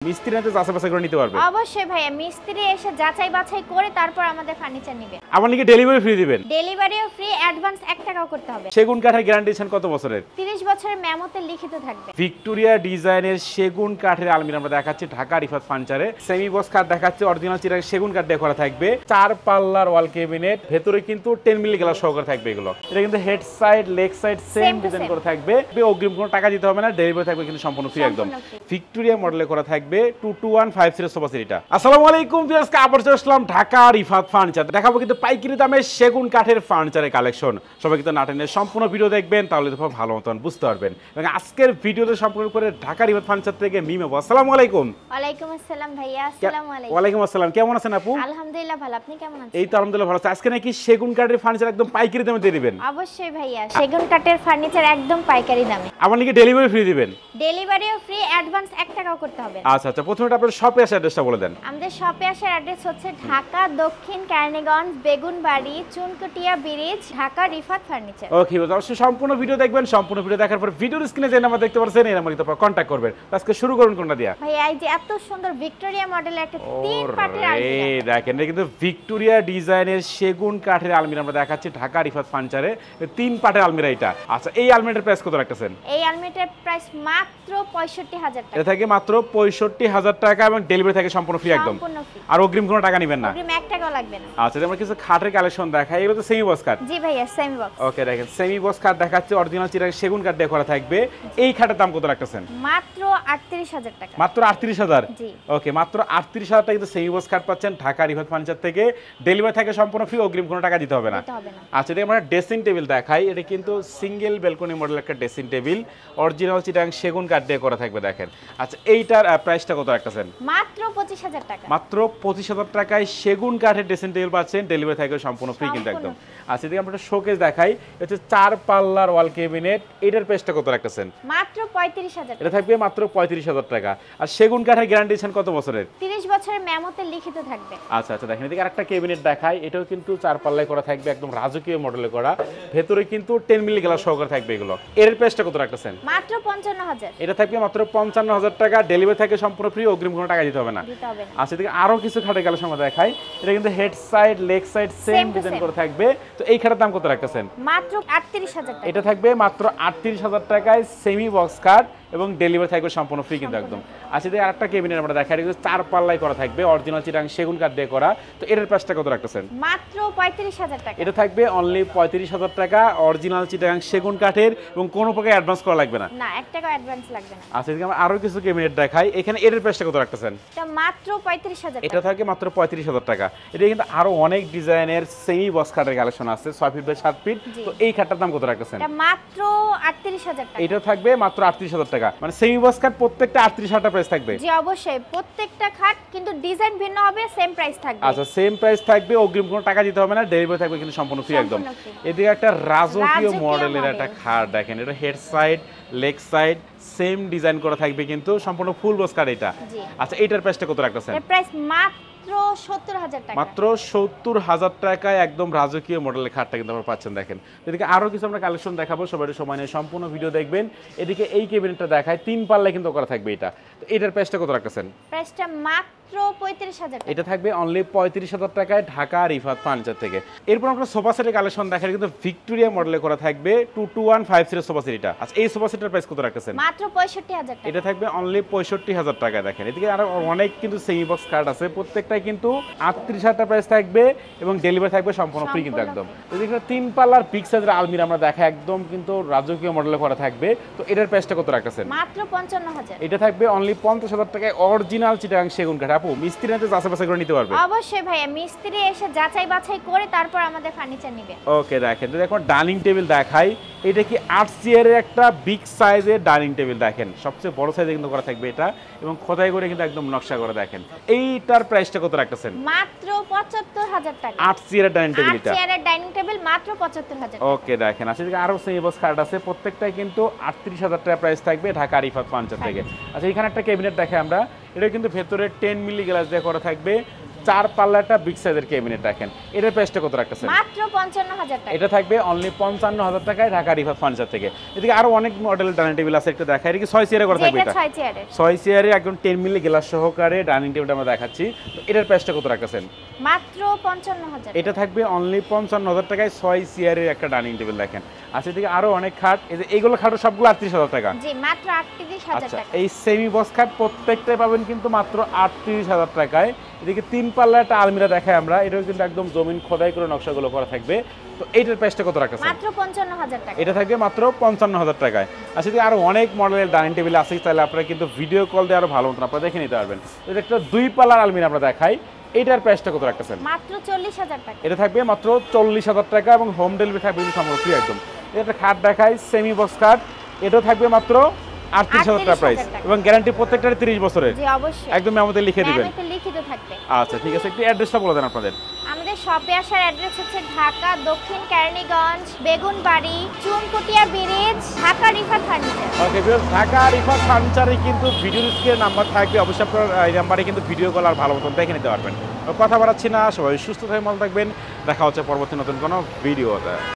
মিস্ত্রি এসে যাচাই বাছাই করে নিতে পারবে। অবশ্যই ভাইয়া, মিস্ত্রি এসে যাচাই বাছাই করে তারপর আমাদের ফার্নিচার নেবে। আপনি কি ডেলিভারি ফ্রি দিবেন? ডেলিভারিও ফ্রি, অ্যাডভান্স 1 টাকাও করতে হবে। সেগুন কাঠের গ্যারান্টি দিচ্ছেন কত বছরের? 30 বছরের মেমোতে লিখিত থাকবে। ভিক্টোরিয়া ডিজাইনের সেগুন কাঠের আলমিরা আমরা দেখাচ্ছি ঢাকা রিফাত ফার্নিচারে। সেমি বক্স কাঠ দেখাচ্ছে, অরিজিনাল চিরাং সেগুন কাঠ দিয়ে করা থাকবে। 4 পাল্লার ওয়াল ক্যাবিনেট, ভেতরে কিন্তু 10 মিলি গ্লাস সহকারে থাকবে এগুলো। এটা কিন্তু head side leg side same design করে থাকবে। অগ্রিম কোনো টাকা দিতে হবে না, ডেলিভারি থাকবে কিন্তু সম্পূর্ণ ফ্রি একদম। ভিক্টোরিয়া মডেলে করা থাকবে 22150 সোফা সেট। আসসালামু আলাইকুম ভিউয়ার্স, আবার চলে আসলাম ঢাকা রিফাত ফার্নিচার। দেখাবো কিন্তু পাইকারি দামে সেগুন কাঠের ফার্নিচারের কালেকশন। সবাই কিন্তু নাটেনের সম্পূর্ণ ভিডিও দেখবেন, তাহলে তো ভালো মতন বুঝতে পারবেন। এবং আজকের ভিডিওতে সম্পূর্ণ করে ঢাকা রিফাত ফার্নিচার থেকে মিম আপু। আসসালামু আলাইকুম। ওয়ালাইকুম আসসালাম ভাইয়া। আসসালামু আলাইকুম। ওয়ালাইকুম আসসালাম, কেমন আছেন আপু? আলহামদুলিল্লাহ ভালো, আপনি কেমন আছেন? এই তো আলহামদুলিল্লাহ ভালো আছি। আজকে নাকি সেগুন কাঠের ফার্নিচার একদম পাইকারি দামে দিয়ে দিবেন? অবশ্যই ভাইয়া, সেগুন কাঠের ফার্নিচার একদম পাইকারি দামে। আপনি কি ডেলিভারি ফ্রি দিবেন? ডেলিভারিও ফ্রি, অ্যাডভান্স 1 টাকাও করতে হবে। আচ্ছা আচ্ছা, প্রথমে আপনার শপে আসার অ্যাড্রেসটা বলে দেন। আমাদের শপে আসার অ্যাড্রেস হচ্ছে ঢাকা দক্ষিণ কেরানীগঞ্জ বেগুনবাড়ি চুনকুটিয়া ব্রিজ, ঢাকা রিফাত ফার্নিচার। ওকে, অবশ্যই সম্পূর্ণ ভিডিও দেখবেন। সম্পূর্ণ ভিডিও দেখার পর ভিডিওর স্ক্রিনে যে নাম্বার দেখতে পাচ্ছেন এই নাম্বারে আপনারা কন্টাক্ট করবেন। আজকে শুরু করুন কোনটা দিয়া? ভাইয়া এই যে এত সুন্দর ভিক্টোরিয়া মডেলের একটা 3 পার্টের আলমিরা। এই দেখেন, এটা কিন্তু ভিক্টোরিয়া ডিজাইনের সেগুন কাঠের আলমিরা আমরা দেখাচ্ছি ঢাকা রিফাত ফার্নিচারে। 3 পার্টের আলমিরা এটা। আচ্ছা, এই আলমিরাটার প্রাইস কত রাখতেছেন? এই আলমিরাটার প্রাইস মাত্র 65,000 টাকা। এটা থাকে মাত্র 65,000 টাকা এবং ডেলিভারি থাকে সম্পূর্ণ ফ্রি একদম। আর অগ্রিম কোনো টাকা নেবেন না? অগ্রিম 1 টাকাও লাগবে না। আচ্ছা, আমরা কিছু খাটের কালেকশন দেখাই। এগুলো তো সেমি বক্স কাঠ। জি ভাইয়া, সেমি বক্স। ওকে, দেখেন সেমি বক্স কাঠ দেখাচ্ছে, অরিজিনাল চিরাং সেগুন কাঠ দিয়ে করা থাকবে। এই খাটের দাম কত রাখতেছেন? মাত্র 38,000 টাকা। মাত্র 38,000? জি। ওকে, মাত্র 38,000 টাকা কিন্তু সেমি বক্স কাঠ পাচ্ছেন ঢাকা রিফাত ফার্নিচার থেকে। ডেলিভারি থাকে সম্পূর্ণ ফ্রি, অগ্রিম কোনো টাকা দিতে হবে না। আচ্ছা, এটা আমরা ড্রেসিং টেবিল দেখাই। এটা কিন্তু সিঙ্গেল ব্যালকনি মডেলের একটা ড্রেসিং টেবিল, অরিজিনাল চিরাং সেগুন কাঠ দিয়ে করা থাকবে। দেখেন, আচ্ছা এইটার প্রাইসটা কত রাখতেছেন? মাত্র 25,000 টাকা। মাত্র 25,000 টাকায় সেগুন কাঠের ড্রেসিং টেবিল পাচ্ছেন, ডেলিভারি থাকে সম্পূর্ণ ফ্রি কিন্তু একদম। আচ্ছা, এদিকে আমরা একটা শোকেস দেখাই। এটা হচ্ছে 4 পাল্লার ওয়াল ক্যাবিনেট। এটার প্রাইসটা কত রাখতেছেন? মাত্র 35,000 টাকা। এটা থাকবে মাত্র 35,000 টাকা। আর সেগুন কাঠের গ্যারান্টি দিচ্ছেন কত বছরের? 30 বছরের মেমোতে লিখিত থাকবে। আচ্ছা আচ্ছা, দেখেন এদিকে আরেকটা ক্যাবিনেট দেখাই। এটাও কিন্তু 4 পাল্লায় করা থাকবে, একদম রাজকীয় মডেলে করা। ভেতরে কিন্তু 10 মিলি গ্লাস সহকারে থাকবে এগুলো। এর প্রাইসটা কত রাখতেছেন? মাত্র 55,000। এটা থাকবে মাত্র 55,000 টাকা, ডেলিভারি থাকে সম্পূর্ণ ফ্রি, অগ্রিম কোনো টাকা দিতে হবে না। আচ্ছা, এদিকে আরো কিছু খাটের কালেকশন আমরা দেখাই। এটা কিন্তু head side leg side same design করে থাকবে। তো এই খাটের দাম কত রাখতেছেন? মাত্র 38,000 টাকা। এটা থাকবে মাত্র 38,000 টাকায়, সেমি বক্স কাঠ এবং ডেলিভারি থাকবে সম্পূর্ণ ফ্রি কিন্তু একদম। আচ্ছা, এদিকে আরেকটা ক্যাবিনেট আমরা দেখাই। এটা কিন্তু 4 পাল্লায় করা থাকবে, অরিজিনাল চিরাং সেগুন কাঠ দিয়ে করা। তো এটার প্রাইসটা কত রাখতেছেন? মাত্র 35,000 টাকা। এটা থাকবে অনলি 35,000 টাকা, অরিজিনাল চিটাগাং সেগুন কাঠের এবং কোনো প্রকার অ্যাডভান্স করা লাগবে না। না, 1 টাকা অ্যাডভান্স লাগবে না। আচ্ছা, এদিকে আমরা আরো কিছু ক্যাবিনেট দেখাই। এখানে এর প্রাইসটা কত রাখতেছেন? এটা মাত্র 35,000 টাকা। এটা থাকে মাত্র 35,000 টাকা। এটা কিন্তু আরো অনেক ডিজাইনের সেমি বক্স কাঠের কালেকশন আছে, 6 ফিট বাই 7 ফিট। তো এই খাটটার দাম কত রাখতেছেন? এটা মাত্র 38,000 টাকা। এটা থাকবে মাত্র 38,000 টাকা। মানে সেমি বক্স কাঠ প্রত্যেকটা 38,000 টাকা প্রাইস থাকবে? জি অবশ্যই, প্রত্যেকটা খাট কিন্তু ডিজাইন ভিন্ন হবে, সেম প্রাইস থাকবে। আচ্ছা, সেম প্রাইস থাকবে, অগ্রিম কোনো টাকা দিতে হবে না, ডেলিভারি থাকবে কিন্তু সম্পূর্ণ ফ্রি একদম। এদিকে একটা রাজকীয় মডেলের একটা খাট দেখেন। এটা head side leg side same design করা থাকবে কিন্তু সম্পূর্ণ ফুল বক্স কাঠ এটা। আচ্ছা, এটার প্রাইসটা কত রাখতেছেন? এর প্রাইস মাত্র 70,000 টাকা। মাত্র 70,000 টাকায় একদম রাজকীয় মডেলের খাটটা কিন্তু আপনারা পাচ্ছেন। দেখেন, এদিকে আরো কিছু আমরা কালেকশন দেখাবো, সবাই সময় নিয়ে সম্পূর্ণ ভিডিও দেখবেন। এদিকে এই ক্যাবিনেটটা দেখায়, 3 পাল্লায় কিন্তু করা থাকবে এটা। তো এটার প্রাইসটা কত রাখতেছেন? প্রাইসটা মাত্র 35,000 টাকা। এটা থাকবে অনলি 35,000 টাকায় ঢাকা রিফাত ফার্নিচার থেকে। এরপর আমরা সোফা সেটের কালেকশন দেখাই, কিন্তু ভিক্টোরিয়া মডেলে করা থাকবে 22150 সোফা সেট এটা। আচ্ছা, এই সোফা সেটের প্রাইস কত রাখতেছেন? মাত্র 65,000 টাকা। এটা থাকবে অনলি 65,000 টাকা। দেখেন, এদিকে আরো অনেক কিন্তু সেমি বক্স কার্ড আছে, প্রত্যেকটাই কিন্তু 38,000 টাকা প্রাইস থাকবে এবং ডেলিভারি থাকবে সম্পূর্ণ ফ্রি কিন্তু একদম। এদিকে 3 পাল্লার বিগ সাইজের আলমিরা আমরা দেখা, একদম কিন্তু রাজকীয় মডেলে করা থাকবে। তো এটার প্রাইসটা কত রাখতেছেন? মাত্র 55,000। এটা থাকবে অনলি 50,000 টাকায়, অরিজিনাল চিটাগাং সেগুন কাঠ। আপু, মিস্ত্রি এসে যাচাই বাছাই করে নিতে পারবে? অবশ্যই ভাইয়া, মিস্ত্রি এসে যাচাই বাছাই করে তারপর আমাদের ফার্নিচার নেবে। ওকে, দেখেন তো দেখো ডাইনিং টেবিল দেখাই। এটা কি 8 চেয়ারের একটা বিগ সাইজের ডাইনিং টেবিল। দেখেন, সবচেয়ে বড় সাইজে কিন্তু করা থাকবে এটা এবং খোদাই করে কিন্তু একদম নকশা করা। দেখেন, এইটার প্রাইসটা কত রাখতেছেন? মাত্র 75,000 টাকা। 8 চেয়ারের ডাইনিং টেবিল এটা। 8 চেয়ারের ডাইনিং টেবিল মাত্র 75,000 টাকা। ওকে, দেখেন আজকে আরো সেমি বক্স কার্ড আছে, প্রত্যেকটাই কিন্তু 38,000 টাকা প্রাইস থাকবে ঢাকা রিফাত ফার্নিচার থেকে। আচ্ছা, এখানে একটা ক্যাবিনেট দেখে আমরা। এটা কিন্তু ভেতরে 10 মিলি গ্লাস দিয়ে করা থাকবে, 4 পাল্লাটা বিগ সাইজের ক্যাবিনেট রাখেন, এটার প্রাইসটা কত রাখতেছেন? মাত্র 55,000 টাকা। এটা থাকবে অনলি 55,000 টাকায় ঢাকা রিফাত ফার্নিচার থেকে। এদিকে আরো অনেক মডেলের ডাইনিং টেবিল আছে, একটু দেখাই। এটা কি 6 চেয়ারে করা থাকবে? এটা 6 চেয়ারের। 6 চেয়ারে একদম 10 মিলি গ্লাস সহকারে ডাইনিং টেবিলটা আমরা দেখাচ্ছি। তো এটার প্রাইসটা কত রাখতেছেন? মাত্র 55,000। এটা থাকবে অনলি 55,000 টাকায় 6 চেয়ারের একটা ডাইনিং টেবিল দেখেন। আচ্ছা, এদিকে আরো অনেক খাট, এই যে এইগুলো খাট সবগুলো 38,000 টাকা। জি, মাত্র 38,000 আচ্ছা, টাকা। এই সেমি বক্স খাট প্রত্যেকটাই পাবেন কিন্তু মাত্র 38,000 টাকায়। এদিকে 3 পাল্লা একটা আলমিরা দেখাই আমরা, এটাও কিন্তু একদম জমিন খোদাই করে নকশাগুলো করা থাকবে। তো এইটার প্রাইসটা কত রাখতেছেন? মাত্র 55,000 টাকা। এটা থাকবে মাত্র 55,000 টাকায়। আচ্ছা, এদিকে আরো অনেক মডেলের ডাইনিং টেবিল আছে, তাহলে আপনারা কিন্তু ভিডিও কল দিয়ে আরো ভালো মতন আপনারা দেখে নিতে পারবেন। এটা একটা 2 পাল্লার আলমিরা আমরা দেখাই, এটার প্রাইসটা কত রাখতেছেন? মাত্র 40,000 টাকা। এটা থাকবে মাত্র 40,000 টাকা এবং হোম ডেলিভারি থাকবে সম্পূর্ণ ফ্রি একদম। এটা খাট দেখাই, সেমি বক্স খাট, এটাও থাকবে মাত্র 38,000 টাকা প্রাইস এবং গ্যারান্টি প্রত্যেকটার 30 বছরের। জি, অবশ্যই একদম আমাদের লিখে দিবেন। মেমোতে লিখিত থাকবে। আচ্ছা, ঠিক আছে, একটু অ্যাড্রেসটা বলে দেন আপনাদের। আমাদের শপে আসার অ্যাড্রেস হচ্ছে Dhaka Dakshin Keraniganj, Begunbari, Chunkutia bridge, Dhaka Rifat furniture. Okay viewers, Dhaka Rifat ফার্নিচারে কিন্তু ভিডিও স্ক্রিনে নাম্বার থাকবে, অবশ্যই আপনার এই নাম্বারে কিন্তু ভিডিও কল আর ভালো মতন দেখে নিতে পারবেন। কথা বাড়াচ্ছি না, সবাই সুস্থ থাকবেন, ভালো থাকবেন, দেখা হচ্ছে পরবর্তী নতুন কোনো ভিডিওতে।